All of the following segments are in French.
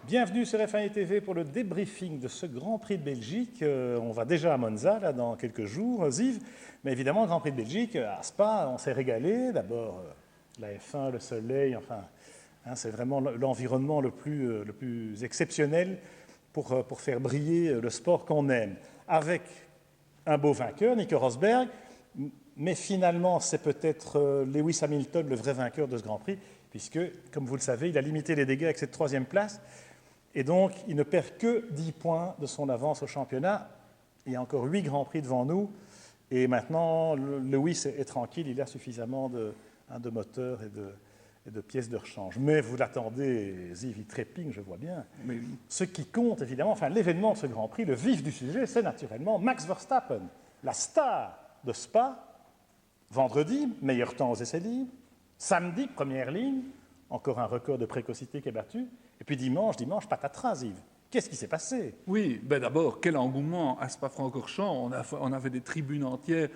Bienvenue sur F1 TV pour le débriefing de ce Grand Prix de Belgique. On va déjà à Monza là, dans quelques jours, Yves. Mais évidemment, Grand Prix de Belgique, à Spa, on s'est régalé. D'abord, la F1, le soleil, enfin, c'est vraiment l'environnement le plus exceptionnel pour faire briller le sport qu'on aime. Avec un beau vainqueur, Nico Rosberg, mais finalement, c'est peut-être Lewis Hamilton le vrai vainqueur de ce Grand Prix, puisque, comme vous le savez, il a limité les dégâts avec cette 3e place. Et donc, il ne perd que 10 points de son avance au championnat. Il y a encore 8 Grands Prix devant nous. Et maintenant, Lewis est tranquille, il a suffisamment de moteurs et de pièces de rechange. Mais vous l'attendez, Ziv, il trépigne, je vois bien. Mais ce qui compte, évidemment, enfin l'événement de ce Grand Prix, le vif du sujet, c'est naturellement Max Verstappen, la star de Spa. Vendredi, meilleur temps aux essais libres. Samedi, première ligne, encore un record de précocité qui est battu. Et puis dimanche, patatras, Yves. Qu'est-ce qui s'est passé? Oui, d'abord, quel engouement à Spa-Francorchamps. On avait des tribunes entières,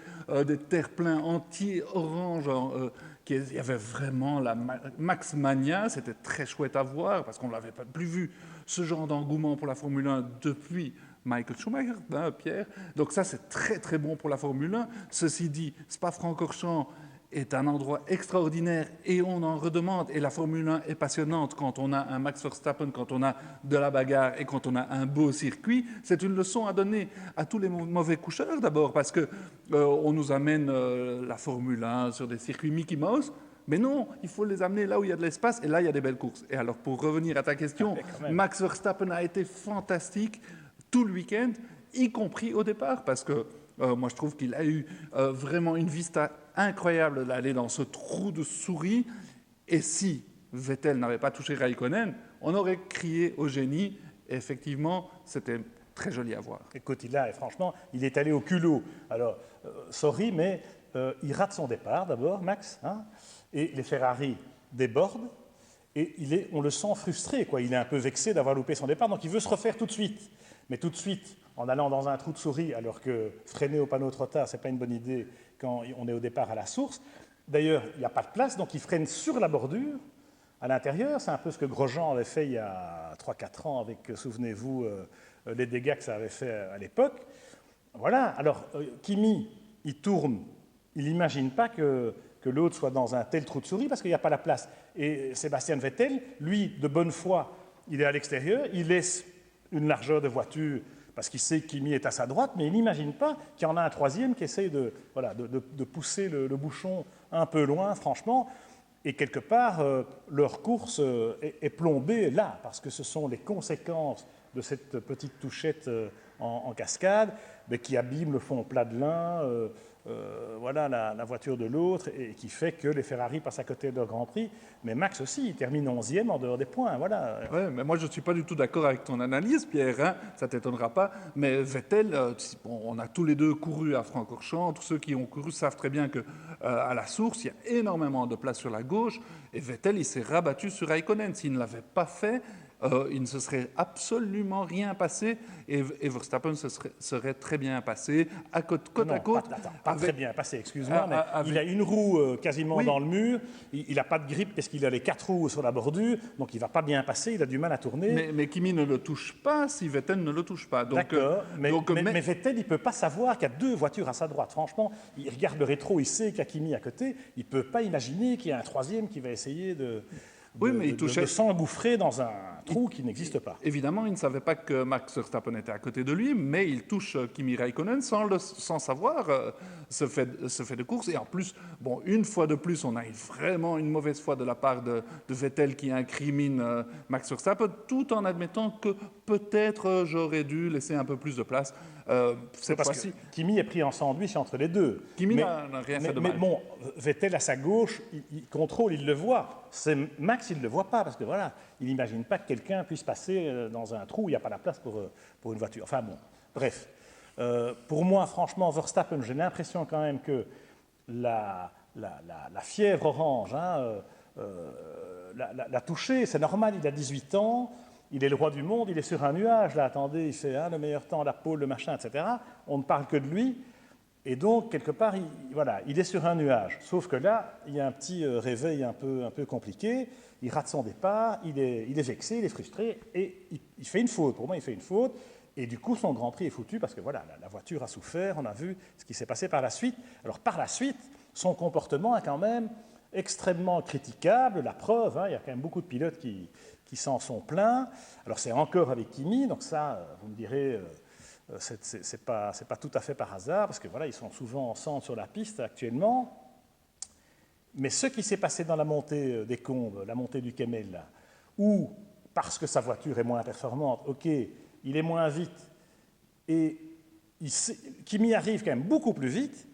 des terre-pleins entiers, orange. Il y avait vraiment la Max Mania. C'était très chouette à voir parce qu'on ne l'avait pas plus vu, ce genre d'engouement pour la Formule 1 depuis Michael Schumacher, Pierre. Donc ça, c'est très, très bon pour la Formule 1. Ceci dit, Spa-Francorchamps est un endroit extraordinaire et on en redemande. Et la Formule 1 est passionnante quand on a un Max Verstappen, quand on a de la bagarre et quand on a un beau circuit. C'est une leçon à donner à tous les mauvais coucheurs d'abord parce qu'on nous amène la Formule 1 sur des circuits Mickey Mouse. Mais non, il faut les amener là où il y a de l'espace et là, il y a des belles courses. Et alors, pour revenir à ta question, Max Verstappen a été fantastique tout le week-end, y compris au départ, parce que moi, je trouve qu'il a eu vraiment une vista incroyable d'aller dans ce trou de souris. Et si Vettel n'avait pas touché Raikkonen, on aurait crié au génie. Et effectivement, c'était très joli à voir. Écoute, franchement, il est allé au culot. Alors, sorry, mais il rate son départ d'abord, Max, et les Ferrari débordent. Et on le sent frustré, quoi. Il est un peu vexé d'avoir loupé son départ, donc il veut se refaire tout de suite. Mais tout de suite, en allant dans un trou de souris, alors que freiner au panneau trop tard, ce n'est pas une bonne idée quand on est au départ à la source. D'ailleurs, il n'y a pas de place, donc il freine sur la bordure, à l'intérieur. C'est un peu ce que Grosjean avait fait il y a 3-4 ans avec, souvenez-vous, les dégâts que ça avait fait à l'époque. Voilà, alors Kimi, il tourne, il n'imagine pas que l'autre soit dans un tel trou de souris parce qu'il n'y a pas la place. Et Sébastien Vettel, lui, de bonne foi, il est à l'extérieur, il laisse une largeur de voiture parce qu'il sait que Kimi est à sa droite, mais il n'imagine pas qu'il y en a un troisième qui essaye de pousser le bouchon un peu loin, franchement. Et quelque part, leur course est plombée là, parce que ce sont les conséquences de cette petite touchette en cascade qui abîme le fond plat de l'un, la voiture de l'autre, et qui fait que les Ferrari passent à côté de leur Grand Prix. Mais Max aussi, il termine 11e en dehors des points. Voilà. Ouais, mais moi, je ne suis pas du tout d'accord avec ton analyse, Pierre. Ça ne t'étonnera pas. Mais Vettel, on a tous les deux couru à Francorchamps. Tous ceux qui ont couru savent très bien qu'à la source, il y a énormément de place sur la gauche. Et Vettel, il s'est rabattu sur Raikkonen. S'il ne l'avait pas fait, il ne se serait absolument rien passé et Verstappen serait très bien passé côte à côte. Pas très bien passé, excuse-moi, mais il a une roue quasiment dans le mur, il n'a pas de grippe parce qu'il a les 4 roues sur la bordure, donc il ne va pas bien passer, il a du mal à tourner. Mais Kimi ne le touche pas si Vettel ne le touche pas. D'accord, mais Vettel, il ne peut pas savoir qu'il y a 2 voitures à sa droite. Franchement, il regarde le rétro, il sait qu'il y a Kimi à côté, il ne peut pas imaginer qu'il y a un troisième qui va essayer de s'engouffrer dans un trou qui n'existe pas. Évidemment, il ne savait pas que Max Verstappen était à côté de lui, mais il touche Kimi Raikkonen sans savoir ce fait de course. Et en plus, une fois de plus, on a vraiment une mauvaise foi de la part de Vettel qui incrimine Max Verstappen, tout en admettant que peut-être j'aurais dû laisser un peu plus de place. C'est parce que Kimi est pris en sandwich entre les deux. Kimi n'a rien fait de mal. Mais bon, Vettel à sa gauche, il contrôle, il le voit. C'est Max, il ne le voit pas parce que voilà, il n'imagine pas que quelqu'un puisse passer dans un trou où il n'y a pas la place pour une voiture. Enfin bon, bref. Pour moi, franchement, Verstappen, j'ai l'impression quand même que la fièvre orange l'a touché. C'est normal, il a 18 ans. Il est le roi du monde, il est sur un nuage, là, attendez, il fait le meilleur temps, la pole, le machin, etc. On ne parle que de lui. Et donc, quelque part, il est sur un nuage. Sauf que là, il y a un petit réveil un peu compliqué. Il rate son départ, il est vexé, il est frustré, et il fait une faute. Pour moi, il fait une faute. Et du coup, son Grand Prix est foutu parce que voilà, la voiture a souffert. On a vu ce qui s'est passé par la suite. Alors, par la suite, son comportement est quand même extrêmement critiquable. La preuve, il y a quand même beaucoup de pilotes qui s'en sont plaints. Alors, c'est encore avec Kimi, donc ça, vous me direz, c'est pas tout à fait par hasard, parce que voilà, ils sont souvent ensemble sur la piste actuellement. Mais ce qui s'est passé dans la montée des Combes, la montée du Kemmel, là, où, parce que sa voiture est moins performante, ok, il est moins vite, et Kimi arrive quand même beaucoup plus vite,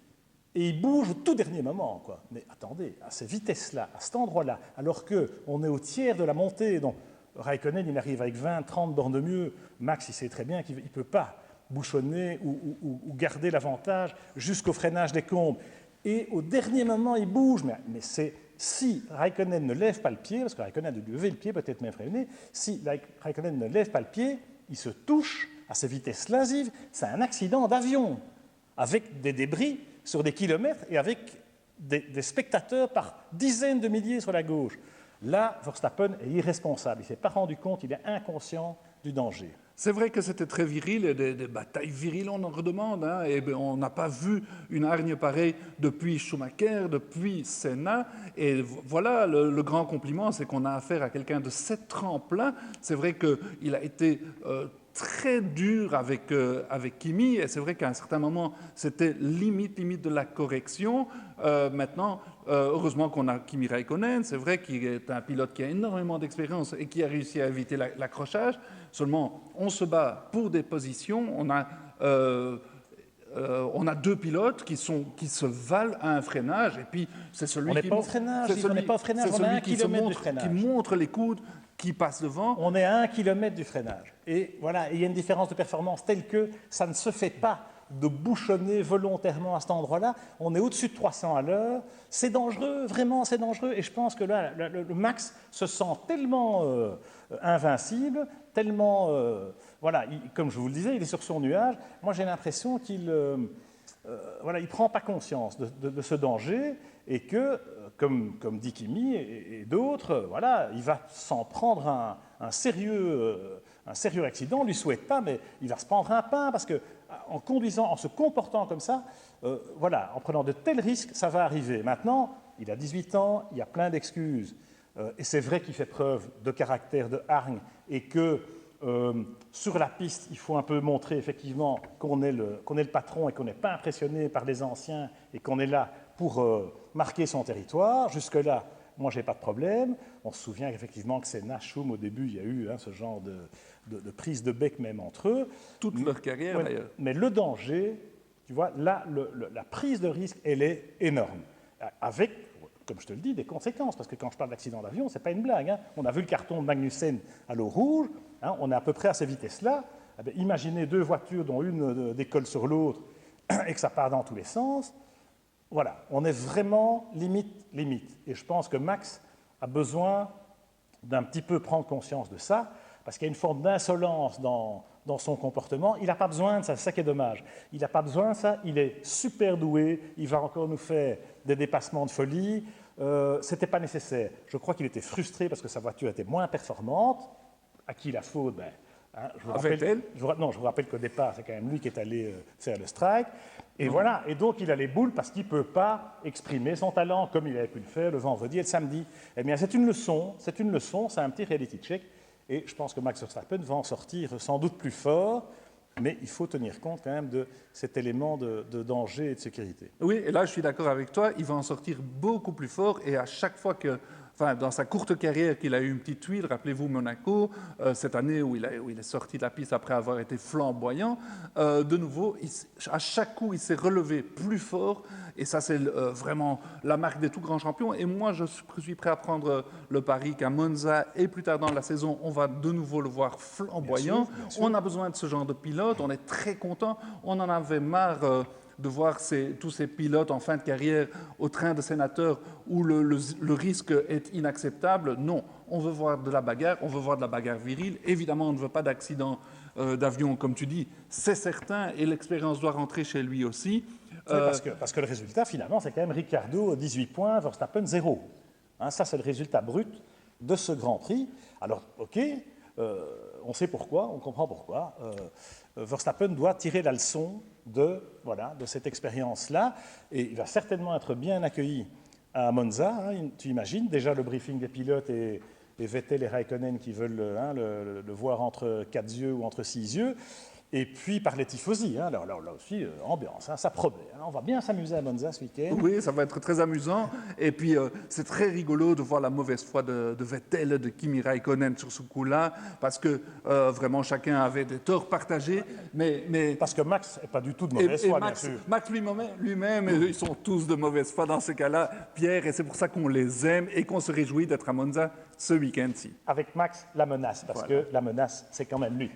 et il bouge au tout dernier moment, quoi. Mais attendez, à ces vitesses-là, à cet endroit-là, alors qu'on est au tiers de la montée, donc Raikkonen, il arrive avec 20, 30 bornes de mieux, Max, il sait très bien qu'il ne peut pas bouchonner ou garder l'avantage jusqu'au freinage des Combes. Et au dernier moment, il bouge, mais c'est si Raikkonen ne lève pas le pied, parce que Raikkonen a dû lever le pied, peut-être même freiner, si Raikkonen ne lève pas le pied, il se touche à ces vitesses-là, c'est un accident d'avion, avec des débris sur des kilomètres et avec des spectateurs par dizaines de milliers sur la gauche. Là, Verstappen est irresponsable, il ne s'est pas rendu compte, il est inconscient du danger. C'est vrai que c'était très viril, et des batailles viriles, on en redemande. Et on n'a pas vu une hargne pareille depuis Schumacher, depuis Senna. Et voilà, le grand compliment, c'est qu'on a affaire à quelqu'un de 7 tremplins. C'est vrai qu'il a été très dur avec Kimi, et c'est vrai qu'à un certain moment, c'était limite de la correction. Maintenant, heureusement qu'on a Kimi Raikkonen, c'est vrai qu'il est un pilote qui a énormément d'expérience et qui a réussi à éviter l'accrochage. Seulement, on se bat pour des positions, on a 2 pilotes qui se valent à un freinage, et puis c'est celui on n'est pas au freinage, on n'est pas au freinage, on est à 1 kilomètre du freinage. Qui montre les coudes, qui passe devant. On est à 1 kilomètre du freinage. Et voilà, il y a une différence de performance telle que ça ne se fait pas de bouchonner volontairement à cet endroit-là. On est au-dessus de 300 à l'heure. C'est dangereux, vraiment, c'est dangereux. Et je pense que là, le Max se sent tellement invincible, tellement... voilà, comme je vous le disais, il est sur son nuage. Moi, j'ai l'impression qu'il il prend pas conscience de ce danger et que, comme dit Kimi et d'autres, voilà, il va s'en prendre un sérieux accident. On ne lui souhaite pas, mais il va se prendre un pain parce que en conduisant, en se comportant comme ça, voilà, en prenant de tels risques, ça va arriver. Maintenant, il a 18 ans, il y a plein d'excuses. Et c'est vrai qu'il fait preuve de caractère, de hargne, et que sur la piste, il faut un peu montrer effectivement qu'on est le patron et qu'on n'est pas impressionné par les anciens et qu'on est là pour marquer son territoire. Jusque-là, moi, je n'ai pas de problème. On se souvient effectivement que c'est Schum, au début, il y a eu ce genre de prise de bec même entre eux. Toute leur carrière, d'ailleurs. Mais le danger, tu vois, là, la prise de risque, elle est énorme. Avec, comme je te le dis, des conséquences. Parce que quand je parle d'accident d'avion, ce n'est pas une blague. On a vu le carton de Magnussen à l'eau rouge. On est à peu près à ces vitesses-là. Imaginez 2 voitures dont une décolle sur l'autre et que ça part dans tous les sens. Voilà, on est vraiment limite. Et je pense que Max a besoin d'un petit peu prendre conscience de ça, parce qu'il y a une forme d'insolence dans son comportement. Il n'a pas besoin de ça, c'est ça qui est dommage. Il n'a pas besoin de ça, il est super doué, il va encore nous faire des dépassements de folie. Ce n'était pas nécessaire. Je crois qu'il était frustré parce que sa voiture était moins performante. À qui la faute? Je vous rappelle qu'au départ, c'est quand même lui qui est allé faire le strike. Et voilà, et donc il a les boules parce qu'il ne peut pas exprimer son talent comme il avait pu le faire le vendredi et le samedi. Eh bien, c'est une leçon, c'est un petit reality check. Et je pense que Max Verstappen va en sortir sans doute plus fort, mais il faut tenir compte quand même de cet élément de danger et de sécurité. Oui, et là je suis d'accord avec toi, il va en sortir beaucoup plus fort, et à chaque fois que... Enfin, dans sa courte carrière qu'il a eu une petite tuile, rappelez-vous Monaco, cette année où il est sorti de la piste après avoir été flamboyant, de nouveau, à chaque coup, il s'est relevé plus fort, et ça, c'est vraiment la marque des tout grands champions. Et moi, je suis prêt à prendre le pari qu'à Monza et plus tard dans la saison, on va de nouveau le voir flamboyant. Bien sûr. On a besoin de ce genre de pilote, on est très content, on en avait marre... de voir tous ces pilotes en fin de carrière au train de sénateur où le risque est inacceptable. Non, on veut voir de la bagarre, on veut voir de la bagarre virile. Évidemment, on ne veut pas d'accident d'avion, comme tu dis, c'est certain, et l'expérience doit rentrer chez lui aussi. Parce que le résultat, finalement, c'est quand même Ricciardo 18 points, Verstappen 0. Hein, ça, c'est le résultat brut de ce Grand Prix. Alors, OK, on sait pourquoi, on comprend pourquoi. Verstappen doit tirer la leçon de cette expérience-là, et il va certainement être bien accueilli à Monza. Hein, tu imagines, déjà le briefing des pilotes et Vettel et Raikkonen qui veulent le voir entre 4 yeux ou entre 6 yeux. Et puis par les tifosi, hein. Alors là aussi, ambiance, hein, ça promet. Hein. On va bien s'amuser à Monza ce week-end. Oui, ça va être très amusant. Et puis, c'est très rigolo de voir la mauvaise foi de Vettel, de Kimi Raikkonen sur ce coup-là, parce que vraiment, chacun avait des torts partagés. Mais parce que Max n'est pas du tout de mauvaise foi, Max, bien sûr. Max lui-même, ils sont tous de mauvaise foi dans ce cas-là, Pierre, et c'est pour ça qu'on les aime et qu'on se réjouit d'être à Monza ce week-end-ci. Avec Max, la menace, parce que la menace, c'est quand même lui.